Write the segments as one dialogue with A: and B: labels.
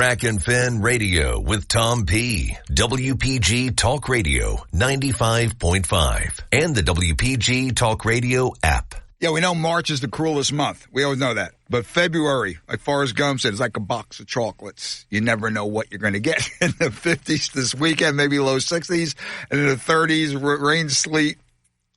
A: Rack and Fin Radio with Tom P. WPG Talk Radio 95.5 and the WPG Talk Radio app.
B: Yeah, we know March is the cruelest month. We always know that. But February, like Forrest Gump said, is like a box of chocolates. You never know what you're going to get. In the 50s this weekend, maybe low 60s. And in the 30s, rain, sleet.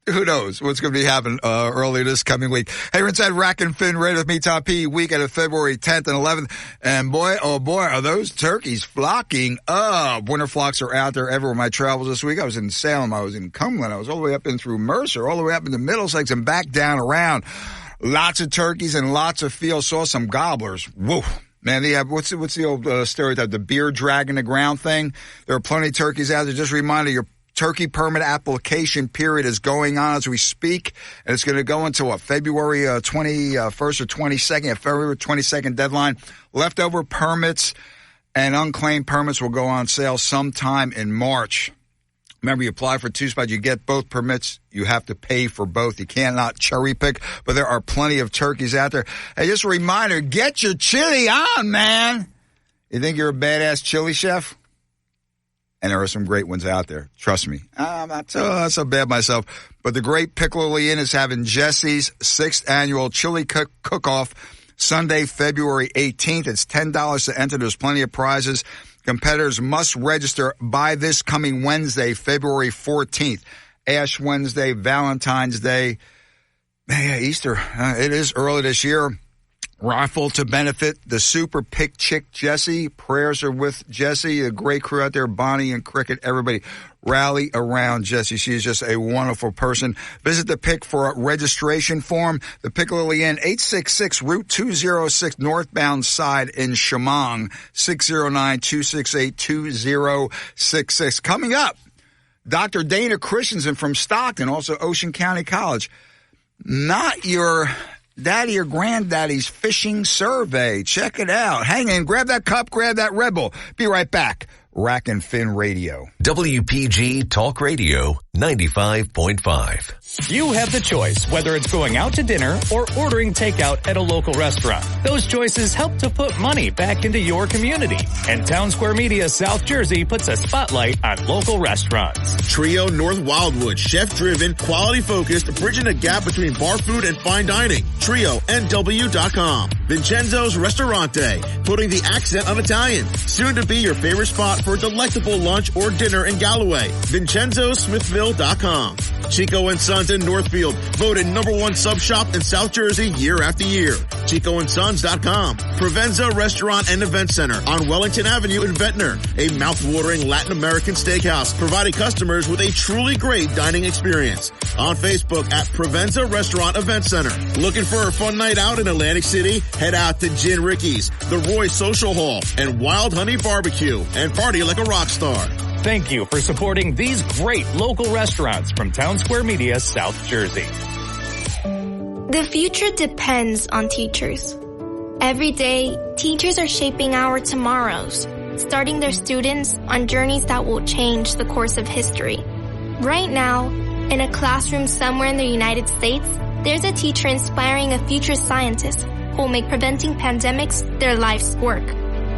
B: Who knows what's going to be happening early this coming week. Hey, we're inside Rack and Fin Radio with me, Tom P. Weekend of February 10th and 11th. And boy, oh boy, are those turkeys flocking up. Winter flocks are out there everywhere. My travels this week, I was in Salem, I was in Cumberland, I was all the way up in through Mercer, all the way up into Middlesex and back down around. Lots of turkeys and lots of fields. Saw some gobblers. Whoa. Man, they have, what's the old stereotype, the beer dragging the ground thing? There are plenty of turkeys out there. Just a reminder, your turkey permit application period is going on as we speak, and it's going to go until February 21st or 22nd, February 22nd deadline. Leftover permits and unclaimed permits will go on sale sometime in March. Remember, you apply for two spots, you get both permits, you have to pay for both. You cannot cherry pick, but there are plenty of turkeys out there. Hey, just a reminder, get your chili on, man. You think you're a badass chili chef? And there are some great ones out there. Trust me. I'm not so bad myself. But the Great Piccolo Inn is having Jesse's 6th annual chili cook-off Sunday, February 18th. It's $10 to enter. There's plenty of prizes. Competitors must register by this coming Wednesday, February 14th. Ash Wednesday, Valentine's Day. Yeah, Easter. It is early this year. Raffle to benefit the Super Pick Chick Jessie. Prayers are with Jessie, a great crew out there, Bonnie and Cricket, everybody. Rally around Jessie. She is just a wonderful person. Visit the Pick for a registration form. The Piccolo Inn, 866 Route 206 northbound side in Shamong, 609-268-2066. Coming up, Dr. Dana Christensen from Stockton, also Ocean County College. Not your daddy or granddaddy's fishing survey. Check it out. Hang in, grab that cup, grab that Red Bull. Be right back. Rack and Fin Radio.
A: WPG Talk Radio 95.5.
C: You have the choice whether it's going out to dinner or ordering takeout at a local restaurant. Those choices help to put money back into your community. And Town Square Media South Jersey puts a spotlight on local restaurants.
D: Trio North Wildwood, chef-driven, quality-focused, bridging the gap between bar food and fine dining. TrioNW.com. Vincenzo's Ristorante, putting the accent on Italian. Soon to be your favorite spot for a delectable lunch or dinner in Galloway. VincenzoSmithville.com. Chico & Sons in Northfield, voted #1 sub shop in South Jersey year after year. ChicoandSons.com. Provenza Restaurant and Event Center on Wellington Avenue in Ventnor. A mouth-watering Latin American steakhouse, providing customers with a truly great dining experience. On Facebook at Provenza Restaurant Event Center. Looking for a fun night out in Atlantic City? Head out to Gin Ricky's, the Roy Social Hall, and Wild Honey Barbecue, and party like a rock star.
C: Thank you for supporting these great local restaurants from Town Square Media, South Jersey.
E: The future depends on teachers. Every day, teachers are shaping our tomorrows, starting their students on journeys that will change the course of history. Right now, in a classroom somewhere in the United States, there's a teacher inspiring a future scientist who will make preventing pandemics their life's work,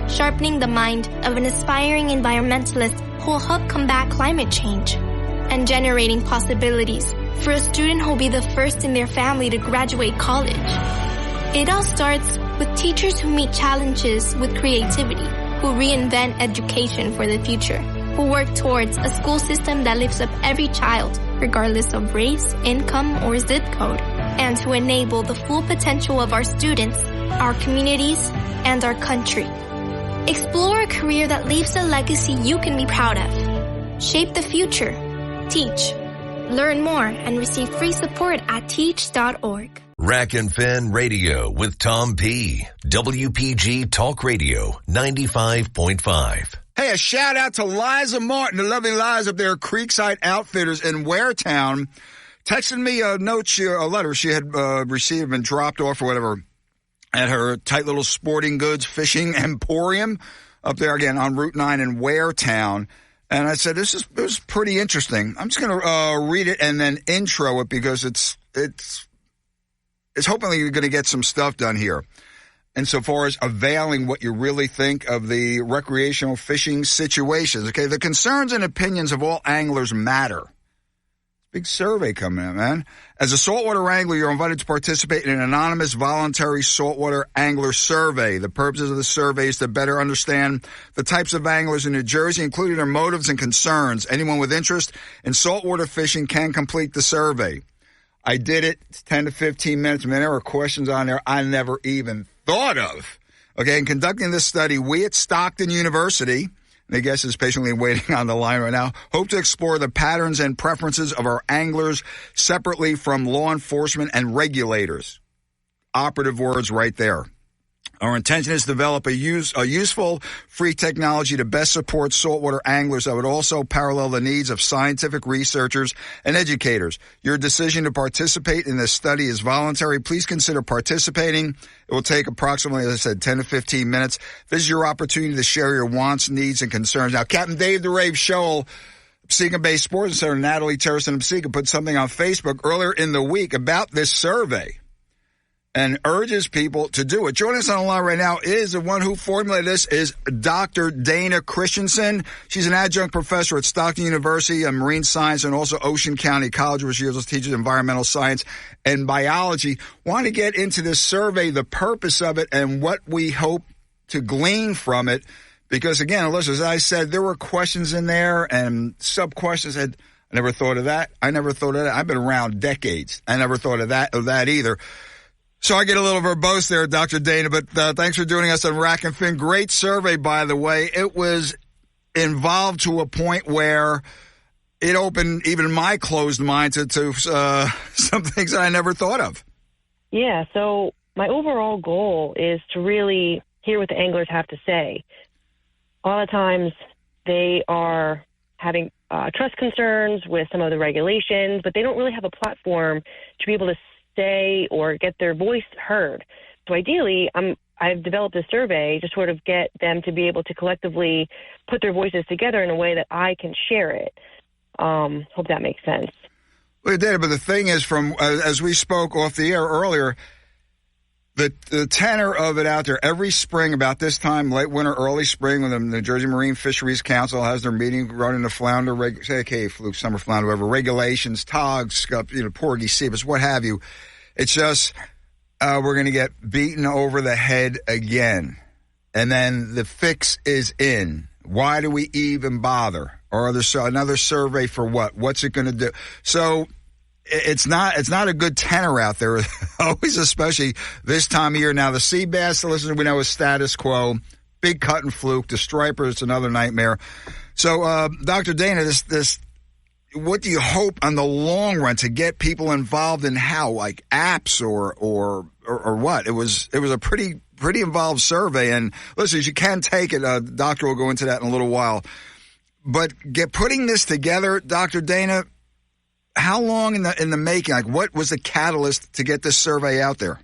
E: sharpening the mind of an aspiring environmentalist who will help combat climate change, and generating possibilities for a student who will be the first in their family to graduate college. It all starts with teachers who meet challenges with creativity, who reinvent education for the future, who work towards a school system that lifts up every child, regardless of race, income, or zip code, and who enable the full potential of our students, our communities, and our country. Explore a career that leaves a legacy you can be proud of. Shape the future. Teach. Learn more and receive free support at teach.org.
A: Rack and Fin Radio with Tom P. WPG Talk Radio 95.5.
B: Hey, a shout out to Liza Martin, the lovely Liza up there, Creekside Outfitters in Waretown. Texted me a letter she had received and dropped off or whatever at her tight little sporting goods fishing emporium up there again on Route 9 in Waretown. And I said, it was pretty interesting. I'm just going to read it and then intro it because it's hopefully you're going to get some stuff done here. insofar as availing what you really think of the recreational fishing situations. Okay, the concerns and opinions of all anglers matter. Big survey coming in, man. As a saltwater angler, you're invited to participate in an anonymous voluntary saltwater angler survey. The purposes of the survey is to better understand the types of anglers in New Jersey, including their motives and concerns. Anyone with interest in saltwater fishing can complete the survey. I did it. It's 10 to 15 minutes. I mean, there were questions on there I never even thought of. Okay, in conducting this study, we at Stockton University, and I guess is patiently waiting on the line right now, hope to explore the patterns and preferences of our anglers separately from law enforcement and regulators. Operative words right there. Our intention is to develop a useful, free technology to best support saltwater anglers that would also parallel the needs of scientific researchers and educators. Your decision to participate in this study is voluntary. Please consider participating. It will take approximately, as I said, 10 to 15 minutes. This is your opportunity to share your wants, needs, and concerns. Now, Captain Dave the Rave Scholl, Muskegon-based Sports Center, Natalie Terrence in Muskegon, put something on Facebook earlier in the week about this survey and urges people to do it. Joining us on the line right now is the one who formulated this, is Dr. Dana Christensen. She's an adjunct professor at Stockton University of Marine Science and also Ocean County College, where she also teaches environmental science and biology. Want to get into this survey, the purpose of it, and what we hope to glean from it. Because, again, Alyssa, as I said, there were questions in there and sub-questions that I never thought of that. I never thought of that. I've been around decades. I never thought of that either. So I get a little verbose there, Dr. Dana, but thanks for joining us on Rack and Fin. Great survey, by the way. It was involved to a point where it opened even my closed mind to some things that I never thought of.
F: Yeah, so my overall goal is to really hear what the anglers have to say. A lot of times they are having trust concerns with some of the regulations, but they don't really have a platform to be able to say or get their voice heard. So ideally, I've developed a survey to sort of get them to be able to collectively put their voices together in a way that I can share it. Hope that makes sense.
B: Well, it did, but the thing is, from as we spoke off the air earlier, the tenor of it out there, every spring about this time, late winter, early spring, when the New Jersey Marine Fisheries Council has their meeting running the flounder, fluke, summer flounder, whatever, regulations, togs, scup, porgy, seabus, what have you. It's just, we're going to get beaten over the head again. And then the fix is in. Why do we even bother? Or another survey for what? What's it going to do? So it's not a good tenor out there, always, especially this time of year. Now, the sea bass, listen, we know is status quo. Big cut and fluke. The striper is another nightmare. So, Dr. Dana, this, what do you hope on the long run to get people involved in how, like apps or what? It was a pretty involved survey. And listen, you can take it. The doctor will go into that in a little while. But putting this together, Dr. Dana, how long in the making? Like, what was the catalyst to get this survey out there?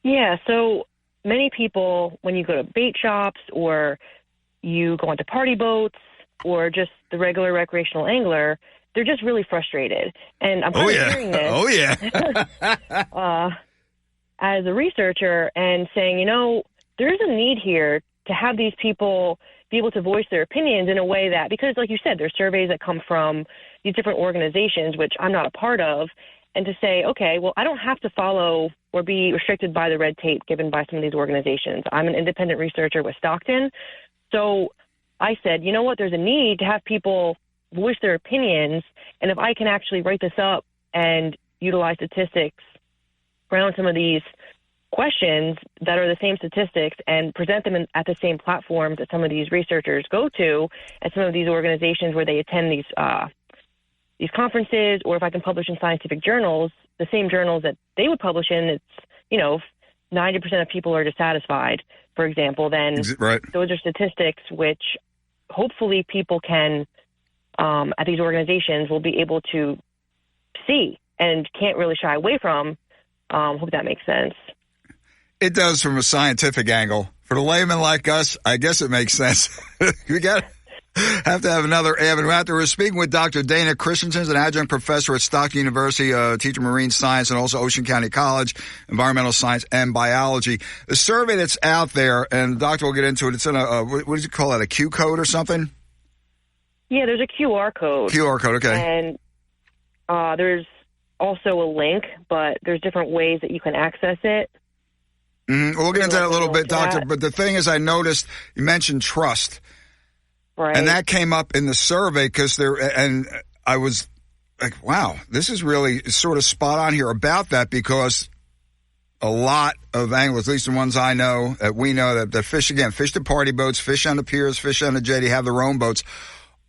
F: Yeah, so many people, when you go to bait shops or you go onto party boats or just the regular recreational angler, they're just really frustrated. And I'm hearing this.
B: Oh, yeah.
F: As a researcher and saying, there is a need here to have these people be able to voice their opinions in a way that, because like you said, there's surveys that come from these different organizations, which I'm not a part of, and to say, okay, well, I don't have to follow or be restricted by the red tape given by some of these organizations. I'm an independent researcher with Stockton. So I said, you know what, there's a need to have people voice their opinions, and if I can actually write this up and utilize statistics around some of these questions that are the same statistics and present them at the same platforms that some of these researchers go to at some of these organizations where they attend these conferences, or if I can publish in scientific journals, the same journals that they would publish in, it's, 90% of people are dissatisfied, for example, then
B: right.
F: Those are statistics which hopefully people can, at these organizations, will be able to see and can't really shy away from. Hope that makes sense.
B: It does from a scientific angle. For the layman like us, I guess it makes sense. We got Have to have another avenue out there. We're speaking with Dr. Dana Christensen, an adjunct professor at Stockton University, teacher of marine science, and also Ocean County College, environmental science and biology. The survey that's out there, and the doctor will get into it, it's in a, what do you call it, a Q code or something?
F: Yeah, there's a QR code.
B: QR code, okay.
F: And there's also a link, but there's different ways that you can access it.
B: Mm-hmm. We'll get into that a little bit, Doctor. But the thing is, I noticed you mentioned trust.
F: Right.
B: And that came up in the survey and I was like, wow, this is really sort of spot on here about that, because a lot of anglers, at least the ones I know, that we know that fish the party boats, fish on the piers, fish on the jetty, have their own boats,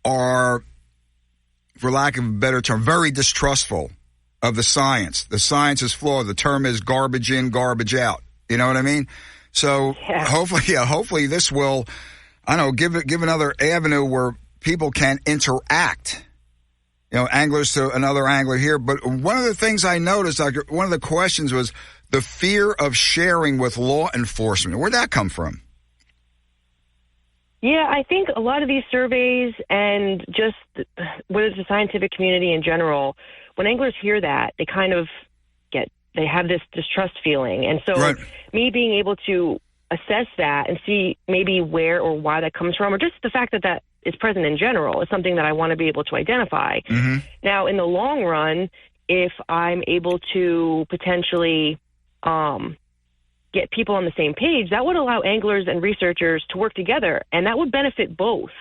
B: are, for lack of a better term, very distrustful of the science. The science is flawed. The term is garbage in, garbage out. You know what I mean? So hopefully this will, I don't know, give another avenue where people can interact. You know, anglers to another angler here. But one of the things I noticed, Doctor, one of the questions was the fear of sharing with law enforcement. Where'd that come from?
F: Yeah, I think a lot of these surveys, and just whether it's the scientific community in general, when anglers hear that, they kind of they have this distrust feeling. And so me being able to assess that and see maybe where or why that comes from, or just the fact that that is present in general, is something that I want to be able to identify. Mm-hmm. Now, in the long run, if I'm able to potentially get people on the same page, that would allow anglers and researchers to work together, and that would benefit both.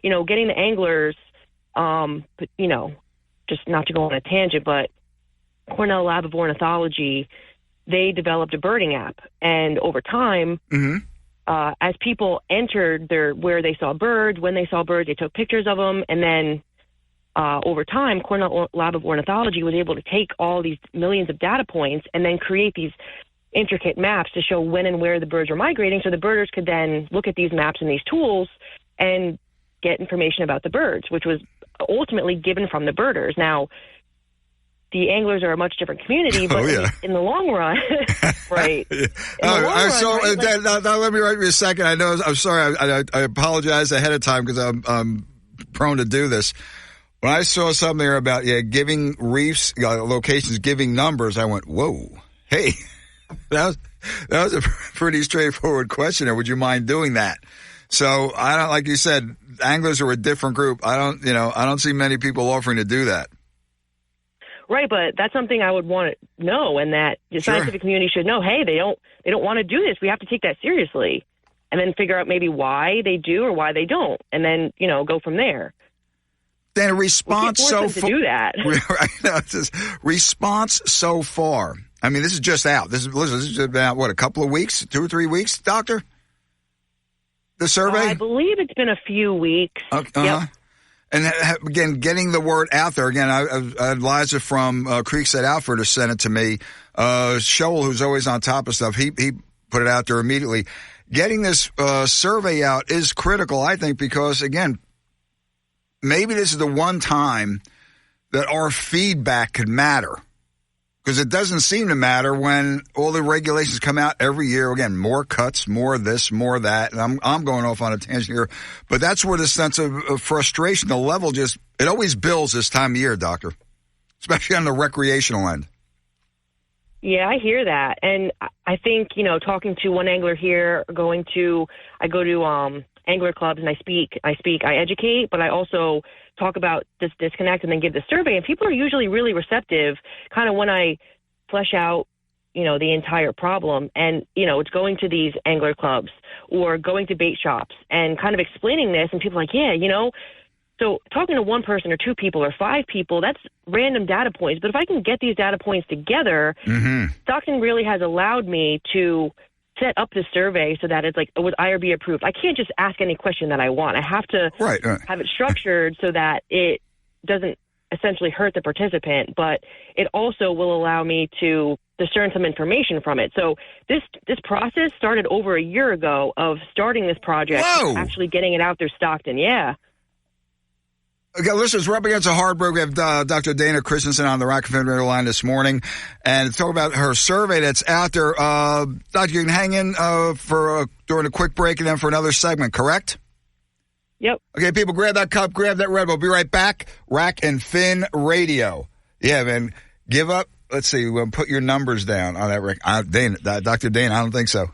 F: You know, getting the anglers, you know, just not to go on a tangent, but Cornell Lab of Ornithology, they developed a birding app, and over time, as people entered where they saw birds, when they saw birds, they took pictures of them, and then over time, Cornell Lab of Ornithology was able to take all these millions of data points and then create these intricate maps to show when and where the birds were migrating, so the birders could then look at these maps and these tools and get information about the birds, which was ultimately given from the birders. Now, the anglers are a much different community, but in the long run, right?
B: Now let me write you a second. I'm sorry. I apologize ahead of time because I'm prone to do this. When I saw something there about giving reefs locations, giving numbers, I went, "Whoa, hey, that was a pretty straightforward question. Would you mind doing that?" So I don't, like you said, anglers are a different group. I don't see many people offering to do that.
F: Right, but that's something I would want to know, and that the scientific community should know, hey, they don't want to do this. We have to take that seriously, and then figure out maybe why they do or why they don't, and then, go from there.
B: Then a response so far.
F: Do that.
B: Response so far. I mean, this is just out. This is about, a couple of weeks, 2 or 3 weeks, Doctor? The survey?
F: I believe it's been a few weeks. Yep.
B: And again, getting the word out there. Again, Liza from Creekside Outfitters sent it to me. Shoal, who's always on top of stuff, he put it out there immediately. Getting this survey out is critical, I think, because, again, maybe this is the one time that our feedback could matter. Because it doesn't seem to matter when all the regulations come out every year. Again, more cuts, more this, more that. And I'm going off on a tangent here. But that's where the sense of frustration, the level it always builds this time of year, Doctor. Especially on the recreational end.
F: Yeah, I hear that. And I think, talking to one angler here, I go to angler clubs and I educate, but I also talk about this disconnect and then give the survey. And people are usually really receptive kind of when I flesh out, the entire problem. And, it's going to these angler clubs or going to bait shops and kind of explaining this. And people are like, yeah, so talking to one person or 2 people or 5 people, that's random data points. But if I can get these data points together, Stockton really has allowed me to set up the survey so that it's like, was IRB approved? I can't just ask any question that I want. I have to have it structured so that it doesn't essentially hurt the participant, but it also will allow me to discern some information from it. So this process started over a year ago of starting this project, actually getting it out there, Stockton. Yeah.
B: Okay, listeners, we're up against a hard break. We have Dr. Dana Christensen on the Rock Confederate line this morning, and talk about her survey that's out there. Doctor, you can hang in during a quick break and then for another segment, correct?
F: Yep.
B: Okay, people, grab that cup, grab that Red Bull. Be right back. Rack and Fin Radio. Yeah, man. Give up. Let's see. We'll put your numbers down on that. Dr. Dane, I don't think so.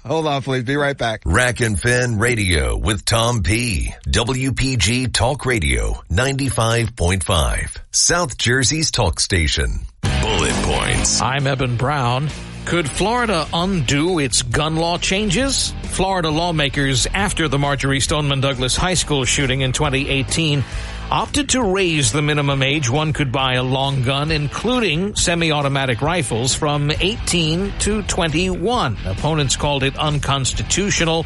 B: Hold on, please. Be right back.
A: Rack and Fin Radio with Tom P. WPG Talk Radio 95.5. South Jersey's talk station. Bullet points.
G: I'm Eben Brown. Could Florida undo its gun law changes? Florida lawmakers, after the Marjorie Stoneman Douglas High School shooting in 2018, opted to raise the minimum age one could buy a long gun, including semi-automatic rifles, from 18 to 21. Opponents called it unconstitutional,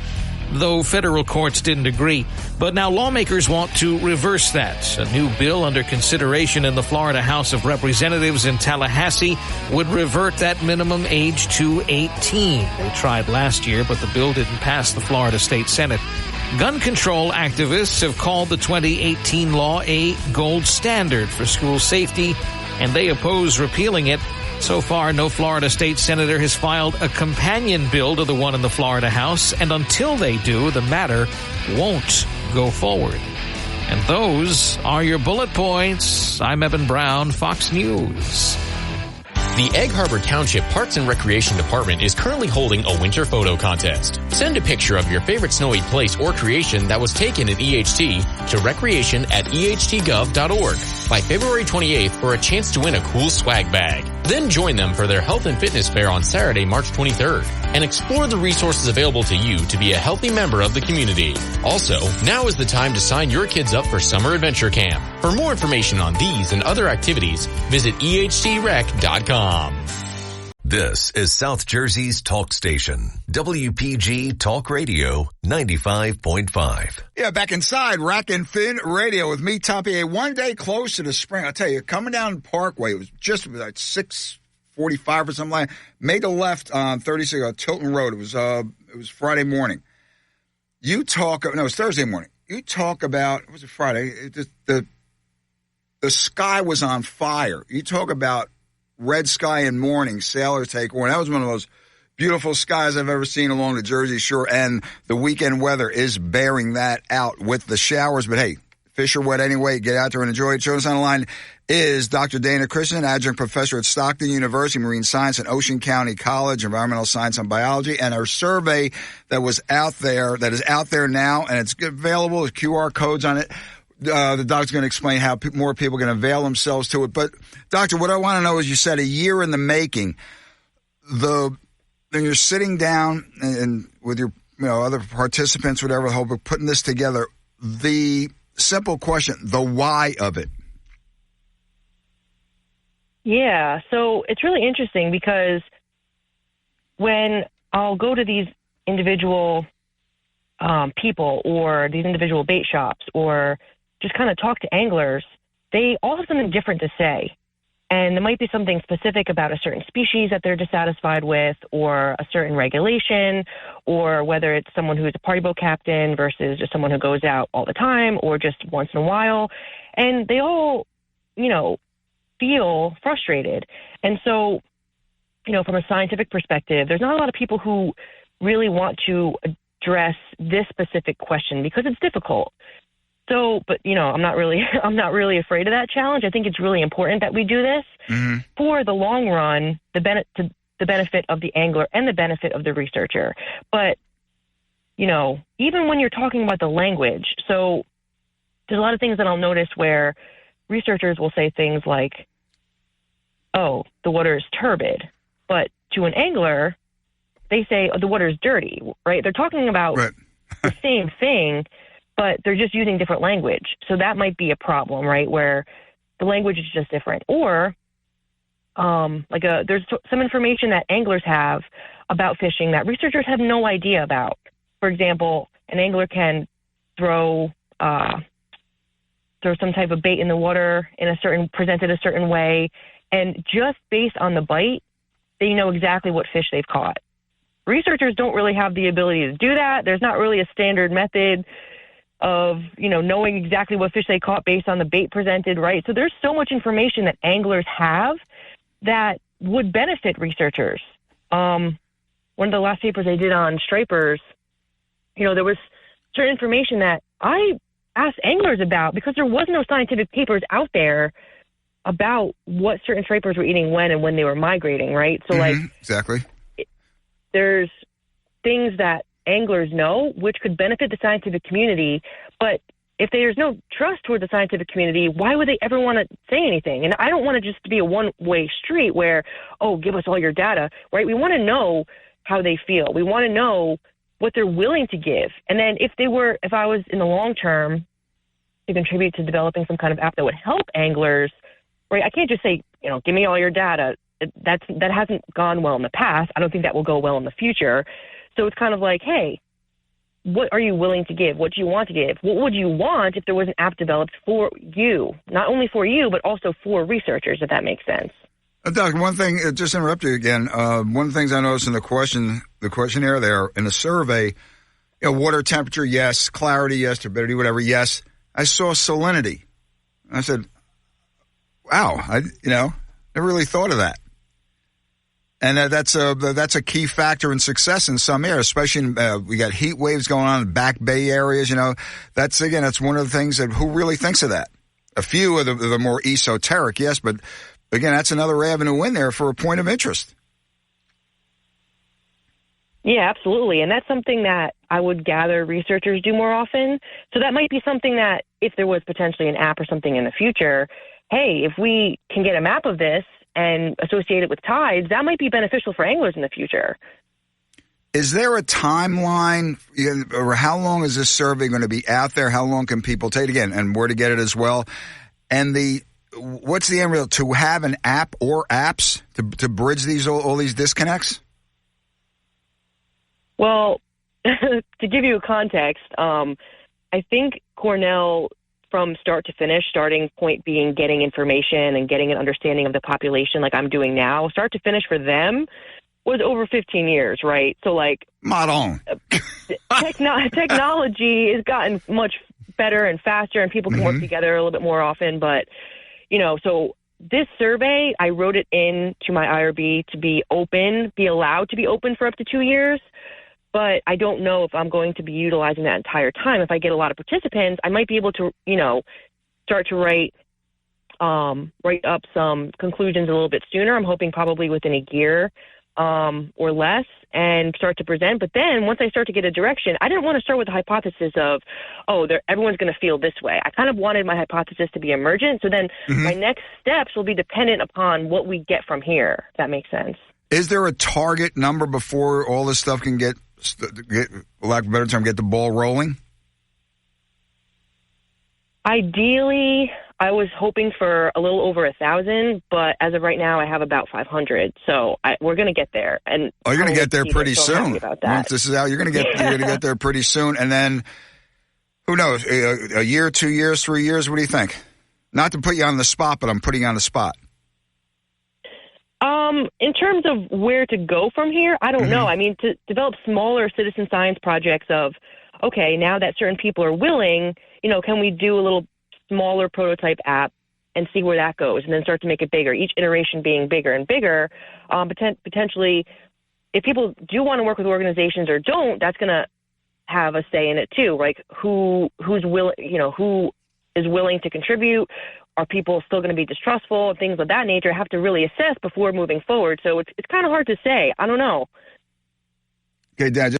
G: though federal courts didn't agree. But now lawmakers want to reverse that. A new bill under consideration in the Florida House of Representatives in Tallahassee would revert that minimum age to 18. They tried last year, but the bill didn't pass the Florida State Senate. Gun control activists have called the 2018 law a gold standard for school safety, and they oppose repealing it. So far, no Florida state senator has filed a companion bill to the one in the Florida House, and until they do, the matter won't go forward. And those are your bullet points. I'm Eben Brown, Fox News.
H: The Egg Harbor Township Parks and Recreation Department is currently holding a winter photo contest. Send a picture of your favorite snowy place or creation that was taken in EHT to recreation@ehtgov.org by February 28th for a chance to win a cool swag bag. Then join them for their health and fitness fair on Saturday, March 23rd, and explore the resources available to you to be a healthy member of the community. Also, now is the time to sign your kids up for Summer Adventure Camp. For more information on these and other activities, visit ehtrec.com.
A: This is South Jersey's talk station, WPG Talk Radio 95.5.
B: Yeah, back inside Rack and Fin Radio with me, Tom P. One day closer to spring. I'll tell you, coming down Parkway, it was just like 6:45 or something like that. Made a left on 36 Tilton Road. It was Friday morning. It was Thursday morning. You talk about, was it Friday? The sky was on fire. You talk about red sky and morning, sailor take one. That was one of those beautiful skies I've ever seen along the Jersey Shore, and the weekend weather is bearing that out with the showers. But hey, fish are wet anyway. Get out there and enjoy it. Joining us on the line is Dr. Dana Christensen, adjunct professor at Stockton University, Marine Science and Ocean County College, Environmental Science and Biology, and our survey that is out there now, and it's available with QR codes on it. The doctor's going to explain how more people can avail themselves to it. But, Doctor, what I want to know is, you said a year in the making. Then you're sitting down and with your other participants, whatever, putting this together. The simple question, the why of it.
F: Yeah, so it's really interesting because when I'll go to these individual people or these individual bait shops or just kind of talk to anglers, they all have something different to say. And there might be something specific about a certain species that they're dissatisfied with, or a certain regulation, or whether it's someone who's a party boat captain versus just someone who goes out all the time or just once in a while. And they all, feel frustrated. And so, from a scientific perspective, there's not a lot of people who really want to address this specific question because it's difficult. So, but I'm not really afraid of that challenge. I think it's really important that we do this for the long run, the benefit of the angler and the benefit of the researcher. But, even when you're talking about the language, so there's a lot of things that I'll notice where researchers will say things like, "Oh, the water is turbid," but to an angler, they say, "Oh, the water is dirty," right? They're talking about the same thing, but they're just using different language. So that might be a problem, right, where the language is just different. Or there's some information that anglers have about fishing that researchers have no idea about. For example, an angler can throw some type of bait in the water presented a certain way, and just based on the bite, they know exactly what fish they've caught. Researchers don't really have the ability to do that. There's not really a standard method of, knowing exactly what fish they caught based on the bait presented, right? So there's so much information that anglers have that would benefit researchers. One of the last papers I did on stripers, there was certain information that I asked anglers about, because there was no scientific papers out there about what certain stripers were eating when and when they were migrating, right? So,
B: exactly.
F: There's things that anglers know which could benefit the scientific community, but if there's no trust toward the scientific community, why would they ever want to say anything? And I don't want to just be a one-way street where, oh, give us all your data, right? We want to know how they feel. We want to know what they're willing to give. And then if I was in the long term to contribute to developing some kind of app that would help anglers, right? I can't just say, give me all your data. That hasn't gone well in the past. I don't think that will go well in the future. So it's kind of like, hey, what are you willing to give? What do you want to give? What would you want if there was an app developed for you? Not only for you, but also for researchers, if that makes sense.
B: Doug, one thing, just interrupt you again. One of the things I noticed in the questionnaire there, in the survey, water temperature, yes. Clarity, yes. Turbidity, whatever, yes. I saw salinity. I said, wow, I never really thought of that. And that's a key factor in success in some areas, especially we got heat waves going on in back bay areas. That's one of the things that who really thinks of that. A few of the more esoteric, yes, but again, that's another avenue in there for a point of interest.
F: Yeah, absolutely. And that's something that I would gather researchers do more often. So that might be something that if there was potentially an app or something in the future, hey, if we can get a map of this and associate it with tides, that might be beneficial for anglers in the future.
B: Is there a timeline, or how long is this survey going to be out there? How long can people take it again, and where to get it as well? And what's the end result? To have an app or apps to bridge all these disconnects?
F: Well, to give you a context, I think Cornell, from start to finish, starting point being getting information and getting an understanding of the population like I'm doing now, start to finish for them was over 15 years, right? So technology has gotten much better and faster, and people can work together a little bit more often. But, so this survey, I wrote it in to my IRB to be allowed to be open for up to 2 years. But I don't know if I'm going to be utilizing that entire time. If I get a lot of participants, I might be able to, start to write up some conclusions a little bit sooner. I'm hoping probably within a year or less, and start to present. But then once I start to get a direction, I didn't want to start with the hypothesis of, everyone's going to feel this way. I kind of wanted my hypothesis to be emergent. So then my next steps will be dependent upon what we get from here, if that makes sense.
B: Is there a target number before all this stuff can get, for lack of a better term, get the ball rolling?
F: Ideally, I was hoping for a little over 1,000, but as of right now, I have about 500. So we're going to get there. And
B: you're going to get there pretty soon.
F: About that.
B: Once this is out, you're going to get there pretty soon. And then, who knows, a year, 2 years, 3 years, what do you think? Not to put you on the spot, but I'm putting you on the spot.
F: In terms of where to go from here, I don't know. I mean, to develop smaller citizen science projects of, okay, now that certain people are willing, can we do a little smaller prototype app and see where that goes, and then start to make it bigger, each iteration being bigger and bigger. Potentially, if people do want to work with organizations or don't, that's going to have a say in it too. Like who is willing to contribute? Are people still going to be distrustful and things of that nature? I have to really assess before moving forward. So it's kind of hard to say. I don't know.
B: Okay, Dan.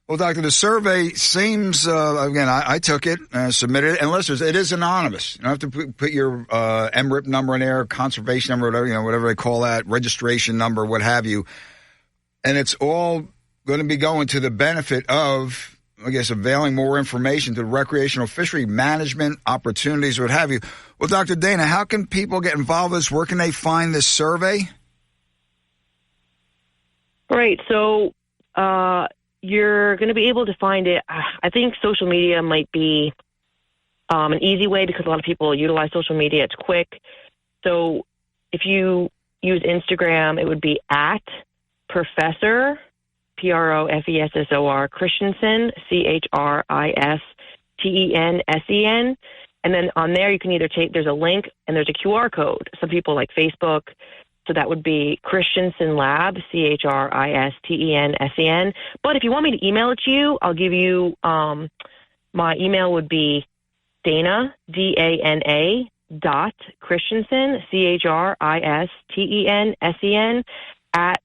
B: Well, Doctor, the survey seems, again, I took it, submitted it, and listeners, it is anonymous. You don't have to put your MRIP number in there, conservation number, whatever they call that, registration number, what have you. And it's all going to be going to the benefit of, I guess, availing more information to recreational fishery management opportunities, what have you. Well, Dr. Dana, how can people get involved with this? Where can they find this survey?
F: Right. So you're going to be able to find it. I think social media might be an easy way because a lot of people utilize social media. It's quick. So if you use Instagram, it would be at Professor Professor Christensen, Christensen. And then on there, you can either there's a link and there's a QR code. Some people like Facebook. So that would be Christensen Lab, Christensen. But if you want me to email it to you, I'll give you my email would be Dana, DANA, Christensen, CHRISTENSEN, at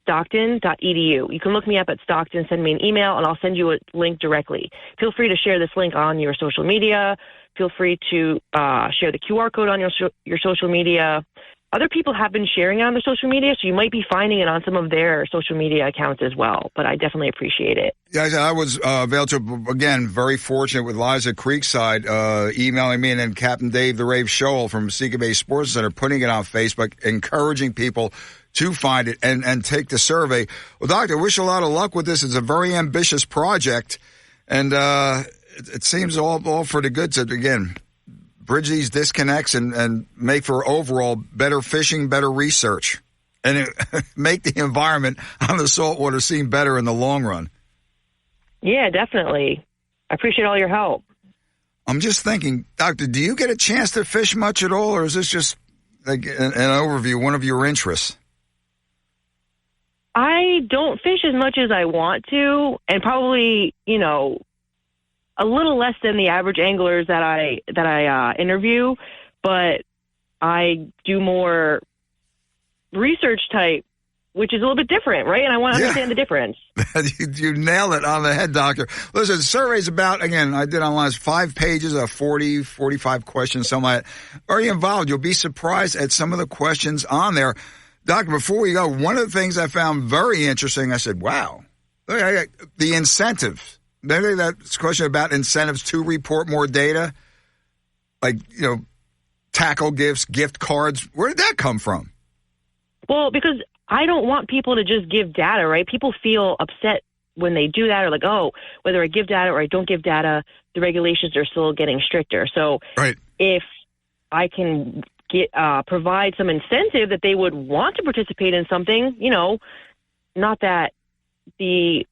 F: Stockton.edu. You can look me up at Stockton, send me an email, and I'll send you a link directly. Feel free to share this link on your social media. Feel free to share the QR code on your social media. Other people have been sharing it on their social media, so you might be finding it on some of their social media accounts as well, but I definitely appreciate it.
B: Yeah, I was again, very fortunate with Liza Creekside emailing me, and then Captain Dave the Rave Shoal from Seeker Bay Sports Center putting it on Facebook, encouraging people to find it and take the survey. Well, Doctor, I wish you a lot of luck with this. It's a very ambitious project, and it seems all for the good to, again, bridge these disconnects and make for overall better fishing, better research, and make the environment on the saltwater seem better in the long run.
F: Yeah, definitely. I appreciate all your help.
B: I'm just thinking, Doctor, do you get a chance to fish much at all, or is this just like an overview, one of your interests?
F: I don't fish as much as I want to, and probably, a little less than the average anglers that I interview, but I do more research type, which is a little bit different, right? And I want to understand the difference.
B: You nailed it on the head, Doctor. Listen, the survey's about, again, I did online, 5 pages of 40, 45 questions, something like that. Very involved. You'll be surprised at some of the questions on there. Doctor, before we go, one of the things I found very interesting, I said, wow, the incentives. Maybe that's a question about incentives to report more data, like, tackle gifts, gift cards. Where did that come from?
F: Well, because I don't want people to just give data, right? People feel upset when they do that, or like, oh, whether I give data or I don't give data, the regulations are still getting stricter. So if I can provide some incentive that they would want to participate in something, not that the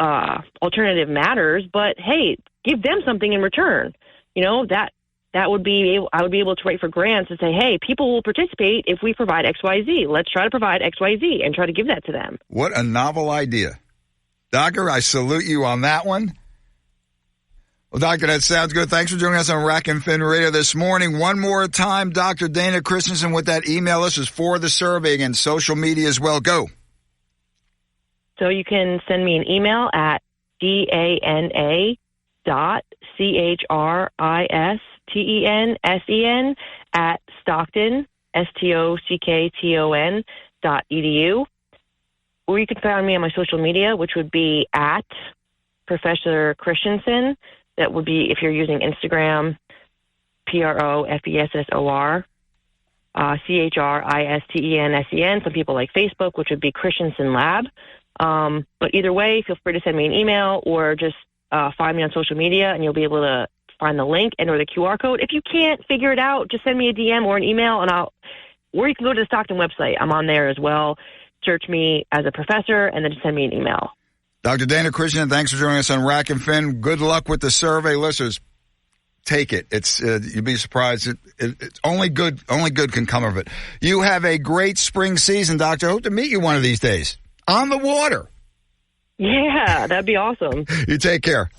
F: alternative matters, but hey, give them something in return. That would be, I would be able to write for grants and say, hey, people will participate if we provide XYZ. Let's try to provide XYZ and try to give that to them.
B: What a novel idea. Doctor, I salute you on that one. Well, Doctor, that sounds good. Thanks for joining us on Rack and Fin Radio this morning. One more time, Dr. Dana Christensen with that email. This is for the survey and social media as well. Go.
F: So you can send me an email at DANA.CHRISTENSEN at Stockton, STOCKTON.edu. Or you can find me on my social media, which would be at Professor Christensen. That would be, if you're using Instagram, PROFESSOR, CHRISTENSEN. Some people like Facebook, which would be Christensen Lab. But either way, feel free to send me an email or just find me on social media, and you'll be able to find the link and or the QR code. If you can't figure it out, just send me a DM or an email, or you can go to the Stockton website. I'm on there as well. Search me as a professor, and then just send me an email.
B: Dr. Dana Christensen, thanks for joining us on Rack and Fin. Good luck with the survey. Listeners, take it. It's you'd be surprised. It's only good can come of it. You have a great spring season, Doctor. I hope to meet you one of these days on the water.
F: Yeah, that'd be awesome.
B: You take care.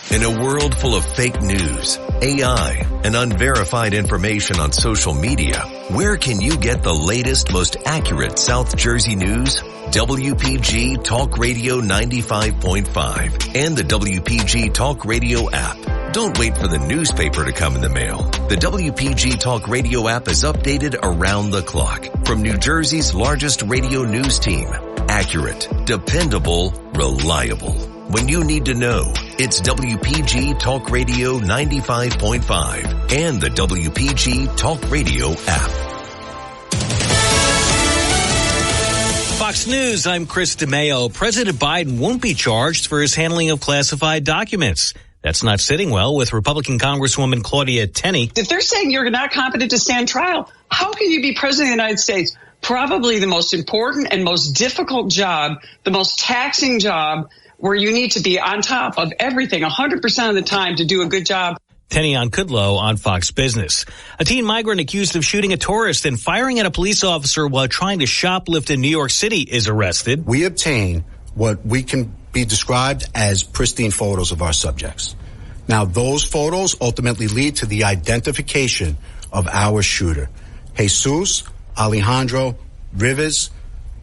A: In a world full of fake news, AI, and unverified information on social media, where can you get the latest, most accurate South Jersey news? WPG Talk Radio 95.5 and the WPG Talk Radio app. Don't wait for the newspaper to come in the mail. The WPG Talk Radio app is updated around the clock from New Jersey's largest radio news team. Accurate, dependable, reliable. When you need to know, it's WPG Talk Radio 95.5 and the WPG Talk Radio app.
G: Fox News, I'm Chris DeMaio. President Biden won't be charged for his handling of classified documents. That's not sitting well with Republican Congresswoman Claudia Tenney.
I: If they're saying you're not competent to stand trial, how can you be president of the United States? Probably the most important and most difficult job, the most taxing job, where you need to be on top of everything 100% of the time to do a good job.
G: Tenny on Kudlow on Fox Business. A teen migrant accused of shooting a tourist and firing at a police officer while trying to shoplift in New York City is arrested.
J: We obtain what we can be described as pristine photos of our subjects. Now, those photos ultimately lead to the identification of our shooter, Jesus Alejandro Rivas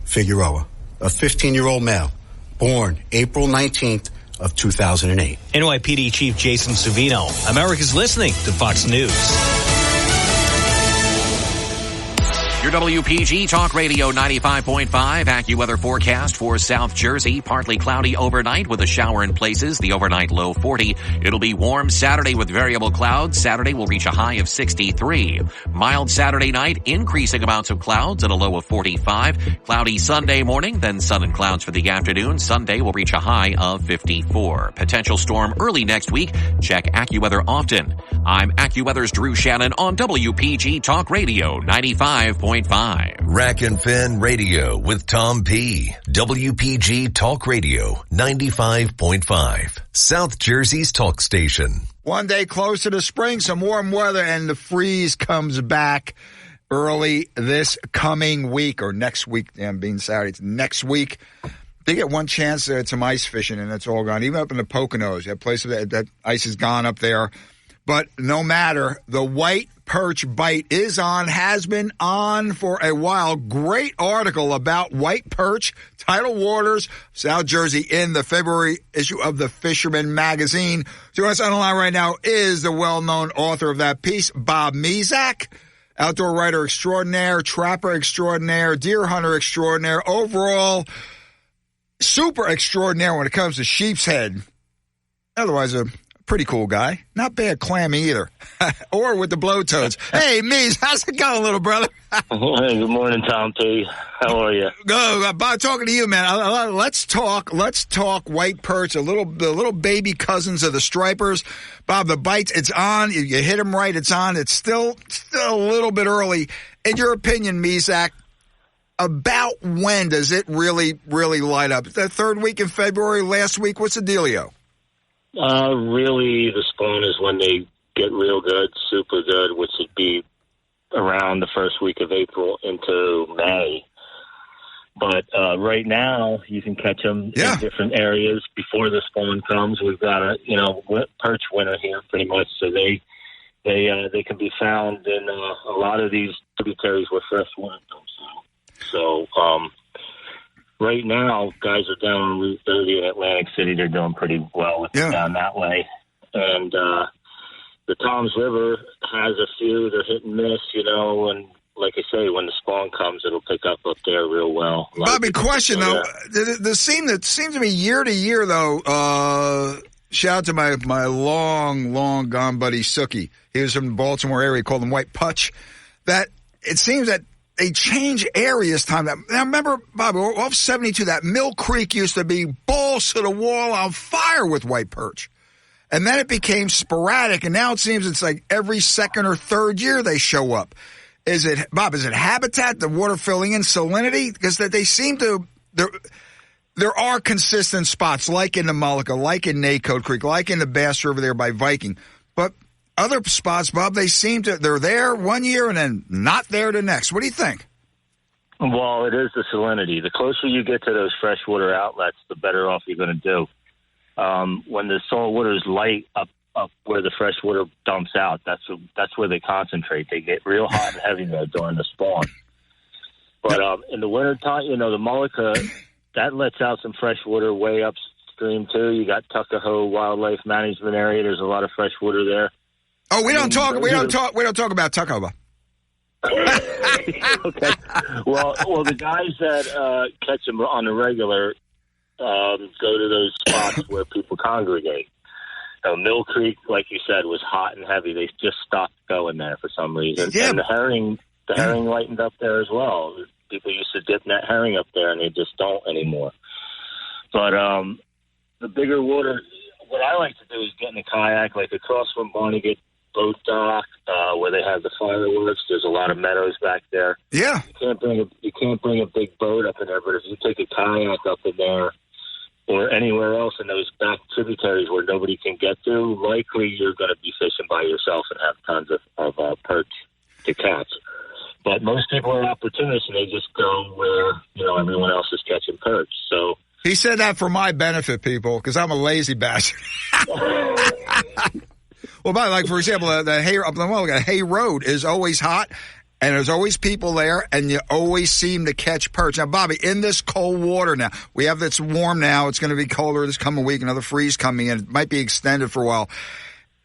J: Figueroa, a 15-year-old male, born April 19th of 2008.
K: NYPD Chief Jason Savino. America's listening to Fox News.
L: Your WPG Talk Radio 95.5 AccuWeather forecast for South Jersey. Partly cloudy overnight with a shower in places. The overnight low 40. It'll be warm Saturday with variable clouds. Saturday will reach a high of 63. Mild Saturday night, increasing amounts of clouds at a low of 45. Cloudy Sunday morning, then sun and clouds for the afternoon. Sunday will reach a high of 54. Potential storm early next week. Check AccuWeather often. I'm AccuWeather's Drew Shannon on WPG Talk Radio 95.5.
A: Rack and Fin Radio with Tom P. WPG Talk Radio 95.5. South Jersey's talk station.
B: One day closer to spring, some warm weather, and the freeze comes back early this coming week, or next week. Damn, being Saturday, it's next week. They get one chance at some ice fishing, and it's all gone. Even up in the Poconos, that place that ice is gone up there. But no matter, the white perch bite is on, has been on for a while. Great article about white perch, tidal waters, South Jersey in the February issue of the Fisherman magazine. Joining us on the line right now is the well-known author of that piece, Bob Mezak, outdoor writer extraordinaire, trapper extraordinaire, deer hunter extraordinaire, overall super extraordinaire when it comes to sheep's head. Otherwise, a pretty cool guy. Not bad clammy either. Or with the blowtoads. Hey, Mees, how's it going, little brother?
M: Hey, good morning, Tom P. How are you?
B: Go, Bob, talking to you, man. Let's talk white perch, the little baby cousins of the stripers. Bob, the bites, it's on. You hit them right, it's on. It's still a little bit early. In your opinion, Mezak, about when does it really light up? The third week in February, last week, what's the dealio?
M: Really, the spawn is when they get real good, super good, which would be around the first week of April into May. But right now, you can catch them in different areas before the spawn comes. We've got a perch winter here, pretty much, so they can be found in a lot of these tributaries where fresh water comes out. So right now, guys are down on Route 30 in Atlantic City. They're doing pretty well with it down that way. And the Toms River has a few. They're hit and miss, and like I say, when the spawn comes, it'll pick up there real well.
B: Bobby, question, though. The seems to me year to year, though, shout out to my long gone buddy, Sookie. He was from the Baltimore area. Called him White Putch. That it seems that they change areas time. Now, remember, Bobby, off 72, that Mill Creek used to be balls to the wall on fire with white perch. And then it became sporadic, and now it seems it's like every second or third year they show up. Is it habitat, the water filling in, salinity? Because they seem to, there are consistent spots, like in the Mullica, like in Nacode Creek, like in the Bass River there by Viking. But other spots, Bob, they're there one year and then not there the next. What do you think?
M: Well, it is the salinity. The closer you get to those freshwater outlets, the better off you're going to do. When the salt water is light up where the fresh water dumps out, that's where they concentrate. They get real hot and heavy there during the spawn. But in the wintertime, the Mullica, that lets out some fresh water way upstream too. You got Tuckahoe Wildlife Management Area. There's a lot of fresh water there.
B: Oh, we don't talk about Tuckahoe.
M: Okay. Well, the guys that catch them on the regular go to those spots where people congregate. Mill Creek, like you said, was hot and heavy. They just stopped going there for some reason. Yeah. And the herring lightened up there as well. People used to dip net herring up there, and they just don't anymore. But the bigger water, what I like to do is get in a kayak, like across from Barnegat Boat Dock, where they have the fireworks. There's a lot of meadows back there.
B: Yeah.
M: You can't bring a big boat up in there, but if you take a kayak up in there or anywhere else in those back tributaries where nobody can get to, likely you're going to be fishing by yourself and have tons of perch to catch. But most people are opportunists, and they just go where everyone else is catching perch. So
B: he said that for my benefit, people, because I'm a lazy bastard. Well, but like, for example, the Hay Road is always hot, and there's always people there, and you always seem to catch perch. Now, Bobby, in this cold water now, we have it's warm now. It's going to be colder this coming week. Another freeze coming in. It might be extended for a while.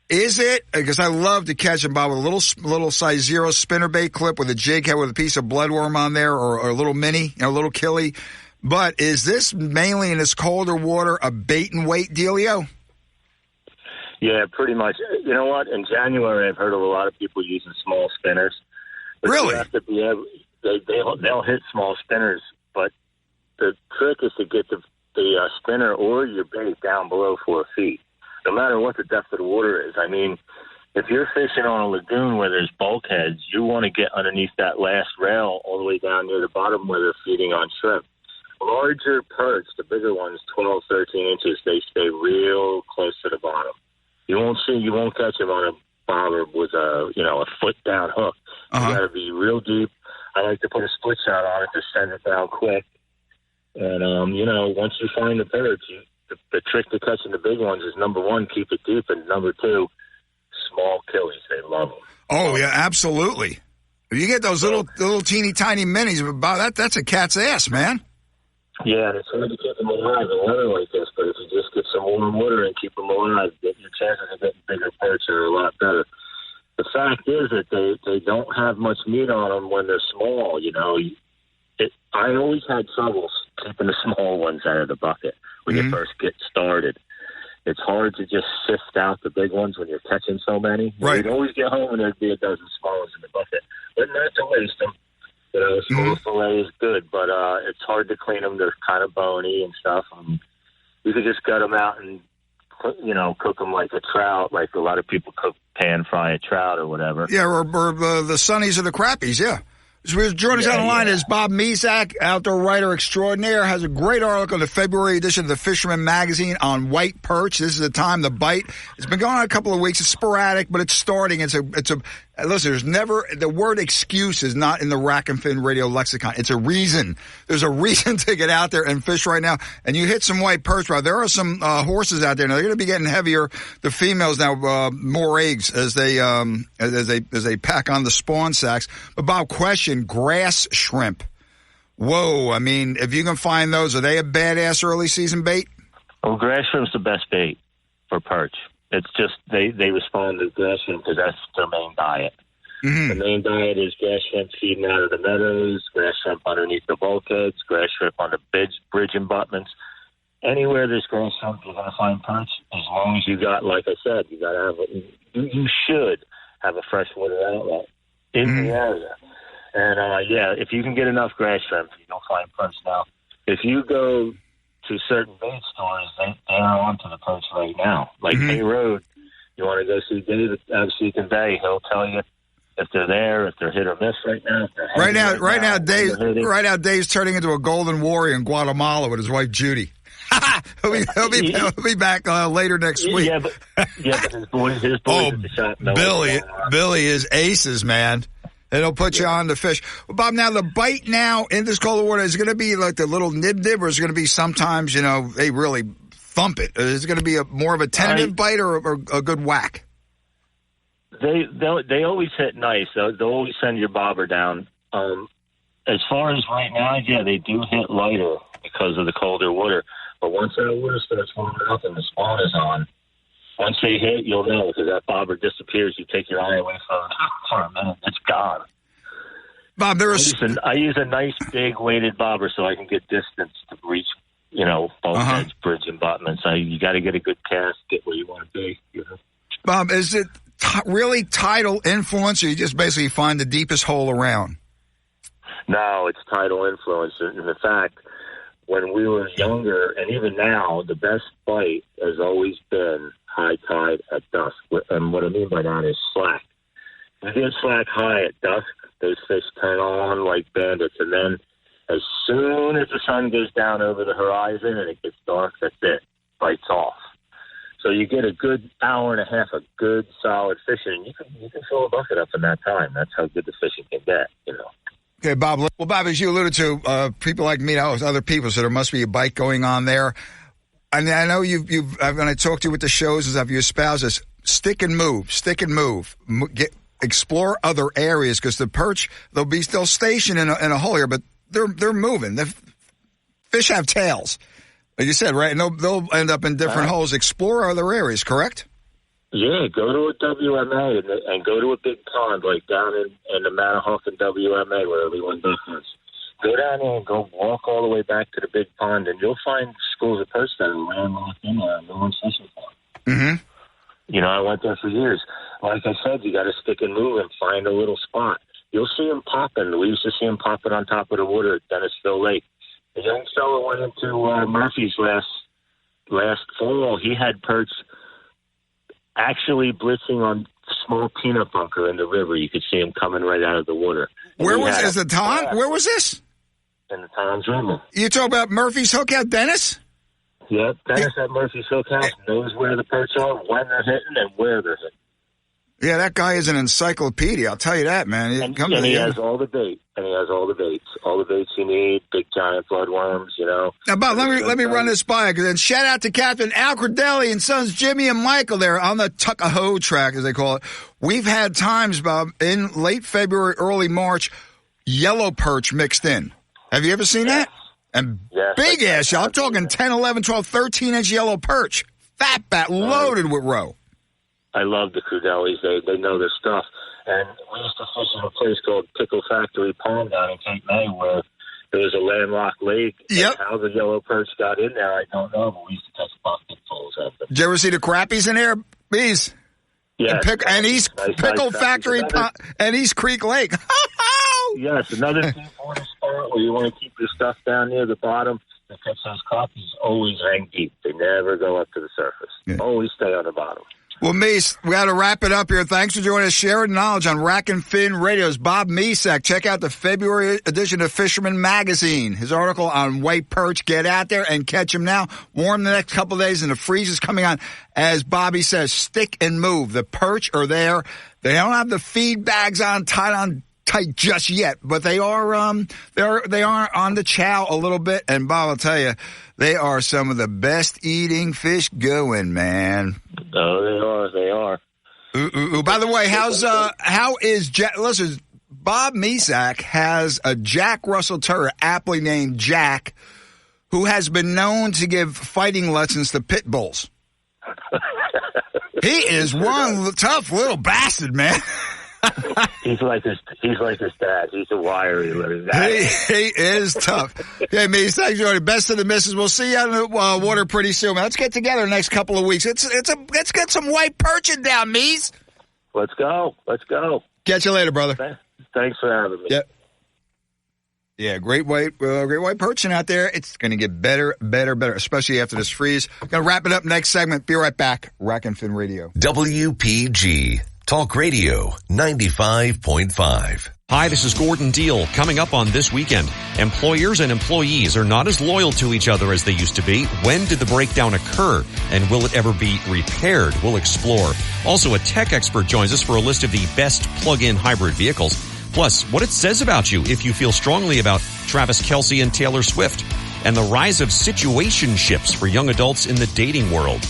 B: Is it, because I love to catch them, Bob, with a little size 0 spinnerbait clip with a jig head with a piece of bloodworm on there, or a little mini, a little killie. But is this mainly in this colder water a bait and weight dealio?
M: Yeah, pretty much. You know what? In January, I've heard of a lot of people using small spinners. But
B: really?
M: You have to be able, they'll hit small spinners, but the trick is to get the spinner or your bait down below 4 feet. No matter what the depth of the water is. I mean, if you're fishing on a lagoon where there's bulkheads, you want to get underneath that last rail all the way down near the bottom where they're feeding on shrimp. Larger perch, the bigger ones, 12, 13 inches, they stay real close to the bottom. You won't catch them on a bobber with a foot down hook. You got to be real deep. I like to put a split shot on it to send it down quick. And, once you find the perch, the trick to catching the big ones is, number one, keep it deep, and number two, small killies. They love them.
B: Oh, yeah, absolutely. If you get those little teeny tiny minis, that's a cat's ass, man.
M: Yeah, and it's hard to keep them alive in weather like this, but if you just get some warm water and keep them alive, your chances of getting bigger perch are a lot better. The fact is that they don't have much meat on them when they're small, I always had trouble keeping the small ones out of the bucket when you first get started. It's hard to just sift out the big ones when you're catching so many.
B: Right.
M: You'd always get home and there'd be a dozen small ones in the bucket. But not to waste them. Small fillet is good, but it's hard to clean them. They're kind of bony and stuff. You could just gut them out and, cook them like a trout, like a lot of people cook pan fry a trout or whatever.
B: Yeah, or the sunnies or the crappies, yeah. Joining us on the line is Bob Mezak, outdoor writer extraordinaire, has a great article in the February edition of the Fisherman Magazine on white perch. This is the time, the bite. It's been going on a couple of weeks. It's sporadic, but it's starting. Listen, there's never, the word excuse is not in the Rack and Fin radio lexicon. It's a reason. There's a reason to get out there and fish right now. And you hit some white perch, Bob. There are some horses out there now. They're going to be getting heavier. The females now, more eggs as they pack on the spawn sacks. But Bob, question, grass shrimp. Whoa. I mean, if you can find those, are they a badass early season bait?
M: Well, grass shrimp's the best bait for perch. It's just they respond to grass shrimp because that's their main diet. The main diet is grass shrimp feeding out of the meadows, grass shrimp underneath the bulkheads, grass shrimp on the bridge abutments. Anywhere there's grass shrimp, you're going to find perch. As long as you got, like I said, you got to have you should have a freshwater outlet in the area. And if you can get enough grass shrimp, you'll find perch. Now, if you go to certain bait stores, they're onto the perch right now. Like Hay Road, you want to go see David out of Seacon Bay, he'll tell you if they're there, if they're hit or miss right now. Right now,
B: Dave's turning into a golden warrior in Guatemala with his wife Judy. he'll be back later next week.
M: Yeah, but his boys at the shop.
B: Billy is aces, man. It'll put you on the fish. Well, Bob, now the bite now in this colder water is going to be like the little nib, or is it going to be sometimes, they really thump it? Is it going to be more of a tentative bite or a good whack?
M: They always hit nice. They'll always send your bobber down. As far as right now, yeah, they do hit lighter because of the colder water. But once that water starts warming up and the spawn is on, once they hit, you'll know because that bobber disappears. You take your eye away from it for a minute, it's gone.
B: Bob,
M: I use a nice big weighted bobber so I can get distance to reach, bulkheads, bridge abutments. You got to get a good cast, get where you want to be.
B: Bob, is it really tidal influence, or you just basically find the deepest hole around?
M: No, it's tidal influence. In fact, when we were younger, and even now, the best bite has always been high tide at dusk. And what I mean by that is slack. If you get slack high at dusk, those fish turn on like bandits. And then as soon as the sun goes down over the horizon and it gets dark, that's it. Bites off. So you get a good hour and a half of good, solid fishing. You can fill a bucket up in that time. That's how good the fishing can get,
B: Okay, Bob. Well, Bob, as you alluded to, people like me, other people, so there must be a bite going on there. And I know you've when I talked to you with the shows and stuff, you espouse this. stick and move. Explore other areas because the perch, they'll be still stationed in a hole here, but they're moving. The fish have tails, like you said, right? And they'll end up in different holes. Explore other areas, correct?
M: Yeah, go to a WMA and go to a big pond like down in the Manahawkin WMA where everyone does. Go down there and go walk all the way back to the big pond, and you'll find schools of perch that are landlocked in there and no one's fishing for them. Mm-hmm. You know, I went there for years. Like I said, you got to stick and move and find a little spot. You'll see them popping. We used to see them popping on top of the water at Dennisville Lake. A young fellow went into Murphy's last fall. He had perch actually blitzing on small peanut bunker in the river. You could see him coming right out of the water.
B: Where was this?
M: In the Tom's River.
B: You talk about Murphy's Hook out, Dennis?
M: Yep, Dennis at Murphy's Hook House knows where the perch are, when they're hitting, and where they're hitting.
B: Yeah, that guy is an encyclopedia. I'll tell you that, man.
M: He has all the bait. And he has all the baits. All the baits you need, big giant bloodworms, you know.
B: Now, Bob, let me run this by you. And shout out to Captain Al Credelli and sons Jimmy and Michael there on the Tuckahoe track, as they call it. We've had times, Bob, in late February, early March, yellow perch mixed in. Have you ever seen that? And big ass, I'm talking 10, 11, 12, 13-inch yellow perch. Fat bat, loaded with roe.
M: I love the Credellis. They know their stuff. And we used to fish in a place called Pickle Factory Pond down in Cape May where there was a landlocked lake.
B: Yep.
M: And how the yellow perch got in there, I don't know, but we used to catch bucketfuls of them.
B: Did you ever see the crappies in there, bees?
M: Yeah.
B: And Pickle Factory Pond and East Creek Lake.
M: Yes, another deep water spot where you want to keep your stuff down near the bottom because those crappies always hang deep. They never go up to the surface. Yeah. Always stay on the bottom.
B: Well, Meese, we got to wrap it up here. Thanks for joining us, sharing knowledge on Rack and Fin Radio's Bob Mesak. Check out the February edition of Fisherman Magazine. His article on white perch. Get out there and catch them now. Warm the next couple of days, and the freeze is coming on. As Bobby says, stick and move. The perch are there. They don't have the feed bags tight just yet, but they are on the chow a little bit. And Bob, I'll tell you, they are some of the best eating fish going, man.
M: Oh, they are.
B: By the way, listen, Bob Mesak has a Jack Russell Terrier, aptly named Jack, who has been known to give fighting lessons to pit bulls. He is one tough little bastard, man.
M: He's like his dad. He's a wiry little guy.
B: He is tough. Okay, Meese, thanks for joining. Best of the misses. We'll see you on the water pretty soon. Let's get together the next couple of weeks. Let's get some white perching down, Meese.
M: Let's go.
B: Catch you later, brother.
M: Thanks for having me.
B: Yep. Yeah, great white perching out there. It's going to get better, especially after this freeze. Going to wrap it up next segment. Be right back. Rack and Fin Radio.
A: WPG Talk Radio 95.5.
N: Hi, this is Gordon Deal. Coming up on This Weekend, employers and employees are not as loyal to each other as they used to be. When did the breakdown occur? And will it ever be repaired? We'll explore. Also, a tech expert joins us for a list of the best plug-in hybrid vehicles. Plus, what it says about you if you feel strongly about Travis Kelce and Taylor Swift. And the rise of situationships for young adults in the dating world.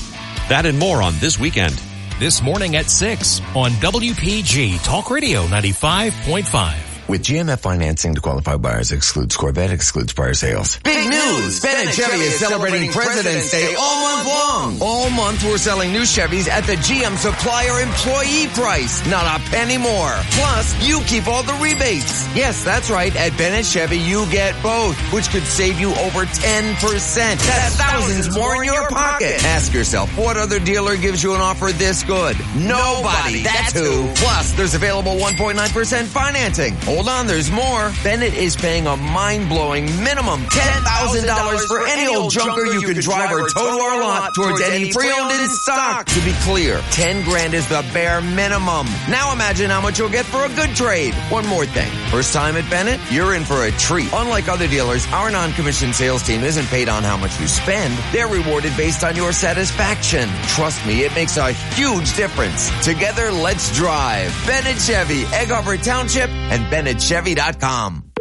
N: That and more on This Weekend.
C: This morning at 6 on WPG Talk Radio 95.5.
O: With GMF financing to qualified buyers excludes Corvette, excludes prior sales.
P: Big news! Ben & Chevy is celebrating President's Day all month long. All month we're selling new Chevys at the GM supplier employee price. Not a penny more. Plus, you keep all the rebates. Yes, that's right. At Ben & Chevy, you get both, which could save you over 10%. That's thousands more in your pocket. Ask yourself, what other dealer gives you an offer this good? Nobody. That's who. Plus, there's available 1.9% financing. Hold on, there's more. Bennett is paying a mind-blowing minimum $10,000 for any old junker you can drive or tow to our lot towards any pre-owned in stock. To be clear, $10,000 is the bare minimum. Now imagine how much you'll get for a good trade. One more thing. First time at Bennett, you're in for a treat. Unlike other dealers, our non-commissioned sales team isn't paid on how much you spend. They're rewarded based on your satisfaction. Trust me, it makes a huge difference. Together, let's drive. Bennett Chevy, Egg Harbor Township, and BennettChevy.com.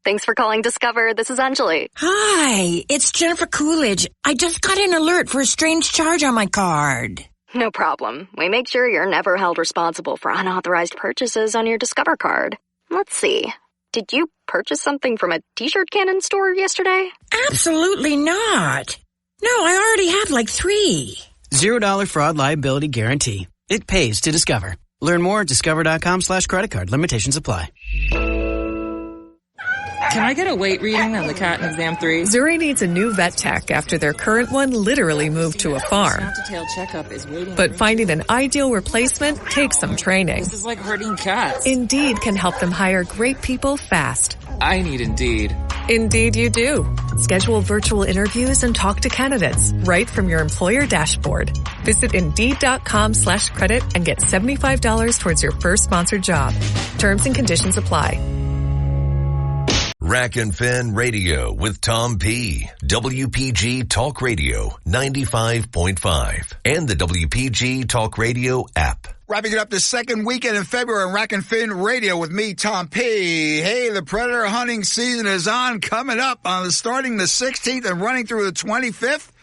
Q: Thanks for calling Discover. This is Anjali.
R: Hi, it's Jennifer Coolidge. I just got an alert for a strange charge on my card.
Q: No problem. We make sure you're never held responsible for unauthorized purchases on your Discover card. Let's see. Did you purchase something from a t-shirt cannon store yesterday?
R: Absolutely not. No, I already have like 3.
S: $0 fraud liability guarantee. It pays to Discover. Learn more at discover.com/credit card. Limitations apply.
T: Can I get a weight reading on the cat in exam 3?
U: Zuri needs a new vet tech after their current one literally moved to a farm.
T: Snap-to-tail checkup is waiting.
U: But finding an ideal replacement takes some training.
T: This is like herding cats.
U: Indeed can help them hire great people fast.
T: I need Indeed.
U: Indeed you do. Schedule virtual interviews and talk to candidates right from your employer dashboard. Visit Indeed.com/credit and get $75 towards your first sponsored job. Terms and conditions apply.
A: Rack and Fin Radio with Tom P. WPG Talk Radio 95.5 and the WPG Talk Radio app.
B: Wrapping it up the second weekend in February on Rack and Fin Radio with me, Tom P. Hey, the predator hunting season is on, coming up on starting the 16th and running through the 25th.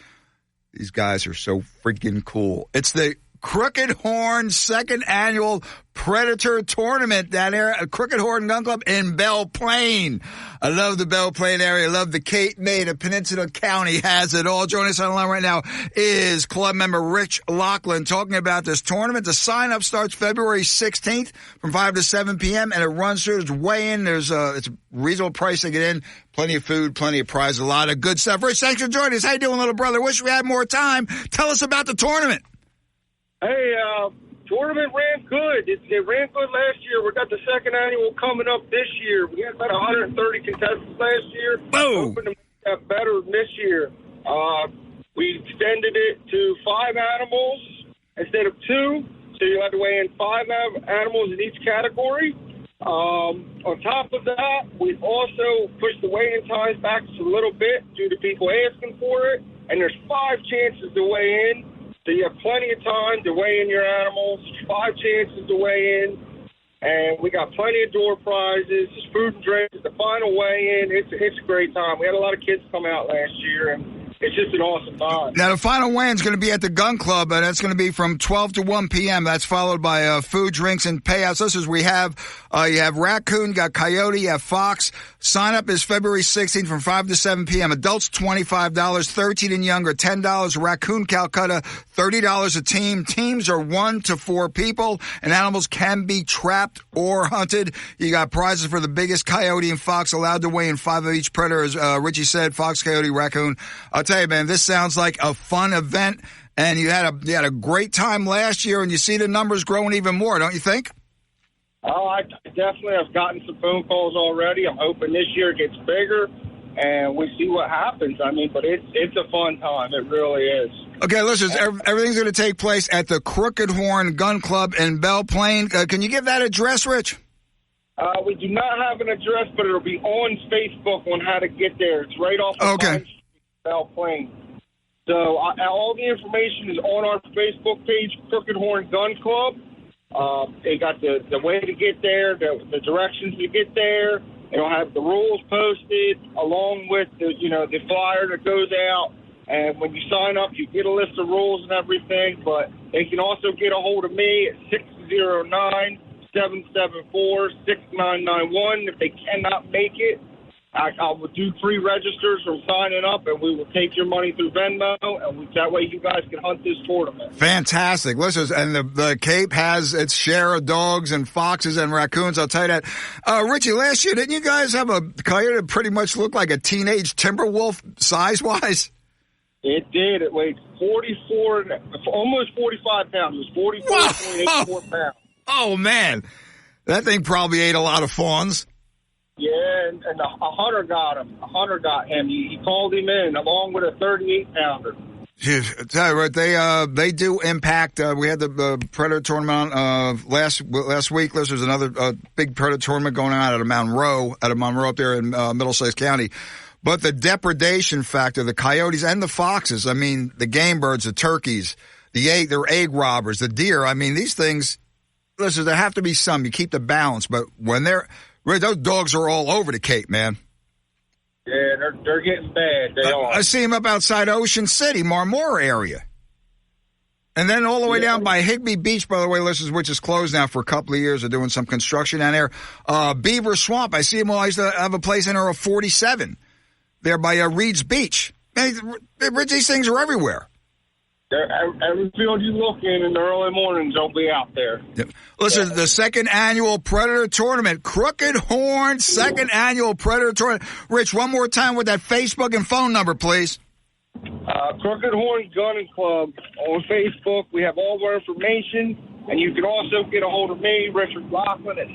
B: These guys are so freaking cool. It's the Crooked Horn second annual Predator Tournament down here at Crooked Horn Gun Club in Belle Plaine. I love the Belle Plaine area. I love the Cape May. The Peninsula County has it all. Joining us on the line right now is club member Rich Lachlan talking about this tournament. The sign-up starts February 16th from 5 to 7 p.m. and it runs through. There's weigh-in. It's a reasonable price to get in. Plenty of food, plenty of prizes, a lot of good stuff. Rich, thanks for joining us. How you doing, little brother? Wish we had more time. Tell us about the tournament.
V: Hey, tournament ran good. It ran good last year. We got the second annual coming up this year. We had about 130 contestants last year.
B: Boom.
V: Hoping to make that better this year. We extended it to 5 animals instead of 2. So you had to weigh in 5 animals in each category. On top of that, we've also pushed the weigh-in times back just a little bit due to people asking for it. And there's 5 chances to weigh in. So you have plenty of time to weigh in your animals, 5 chances to weigh in, and we got plenty of door prizes, food and drinks, the final weigh-in. It's a great time. We had a lot of kids come out last year, and it's just an awesome time.
B: Now, the final weigh-in is going to be at the Gun Club, and that's going to be from 12 to 1 p.m. That's followed by food, drinks, and payouts. This is you have raccoon, you got coyote, you have fox. Sign-up is February 16th from 5 to 7 p.m. Adults, $25, 13 and younger, $10. Raccoon Calcutta, $30 a team. Teams are 1 to 4 people, and animals can be trapped or hunted. You got prizes for the biggest coyote and fox, allowed to weigh in 5 of each predator, as Richie said, fox, coyote, raccoon. I'll tell you, man, this sounds like a fun event, and you had a great time last year, and you see the numbers growing even more, don't you think?
V: Oh, I definitely have gotten some phone calls already. I'm hoping this year it gets bigger, and we see what happens. I mean, but it's a fun time. It really is.
B: Okay, listen, everything's going to take place at the Crooked Horn Gun Club in Belle Plaine. Can you give that address, Rich?
V: We do not have an address, but it'll be on Facebook on how to get there. It's right off of Belle Plaine. So all the information is on our Facebook page, Crooked Horn Gun Club. They got the way to get there, the directions to get there. It'll have the rules posted along with the flyer that goes out. And when you sign up, you get a list of rules and everything. But they can also get a hold of me at 609-774-6991. If they cannot make it, I will do free registers from signing up, and we will take your money through Venmo, and that way you guys can hunt this tournament.
B: Fantastic. Listen, and the Cape has its share of dogs and foxes and raccoons, I'll tell you that. Richie, last year, didn't you guys have a coyote that pretty much looked like a teenage timber wolf size-wise?
V: It did. It weighed 44, almost 45 pounds. It was 44.84 pounds.
B: Oh, man. That thing probably ate a lot of fawns.
V: Yeah, and a hunter got him. A hunter got him. He called him in along with a 38-pounder.
B: Tell you what, they do impact. We had the Predator tournament last week. There's another big Predator tournament going on at Monroe up there in Middlesex County. But the depredation factor, the coyotes and the foxes, I mean, the game birds, the turkeys, they're egg robbers, the deer. I mean, these things, listen, there have to be some. You keep the balance. But when those dogs are all over the Cape, man.
V: Yeah, they're getting bad. They are.
B: I see them up outside Ocean City, Marmora area. And then all the way down by Higbee Beach, by the way, listeners, which is closed now for a couple of years. They're doing some construction down there. Beaver Swamp, I see them all. I used to have a place in there of 47 there by Reed's Beach. Man, Rich, these things are everywhere.
V: Every field you look in the early mornings, they'll be out there.
B: Yep. Listen, the second annual Predator Tournament, Crooked Horn, second annual Predator Tournament. Rich, one more time with that Facebook and phone number, please.
V: Crooked Horn Gun and Club on Facebook. We have all our information, and you can also get a hold of me, Richard Laughlin, at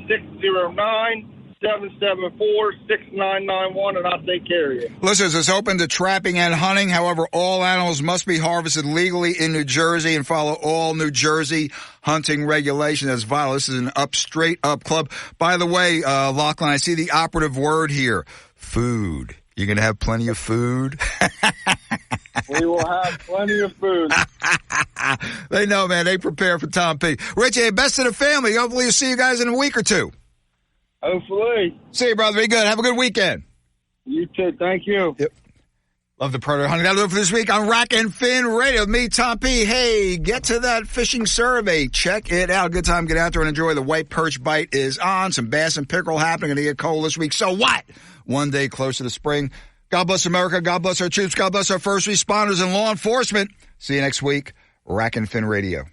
V: 609-774-6991, and I'll take care of you.
B: Listeners, it's open to trapping and hunting. However, all animals must be harvested legally in New Jersey and follow all New Jersey hunting regulations. That's vital. This is an straight up club. By the way, Laughlin, I see the operative word here, food. You're going to have plenty of food?
V: We will have plenty of food.
B: They know, man. They prepare for Tom P. Richie, best to the family. Hopefully we'll see you guys in a week or two.
V: Hopefully.
B: See you, brother. Be good. Have a good weekend.
V: You too. Thank you.
B: Yep. Love the Predator Hunting. That'll do it for this week on Rack and Fin Radio with me, Tom P. Hey, get to that fishing survey. Check it out. Good time. Get out there and enjoy. The white perch bite is on. Some bass and pickerel happening. Going to get cold this week. So what? One day closer to spring. God bless America. God bless our troops. God bless our first responders and law enforcement. See you next week. Rack and Fin Radio.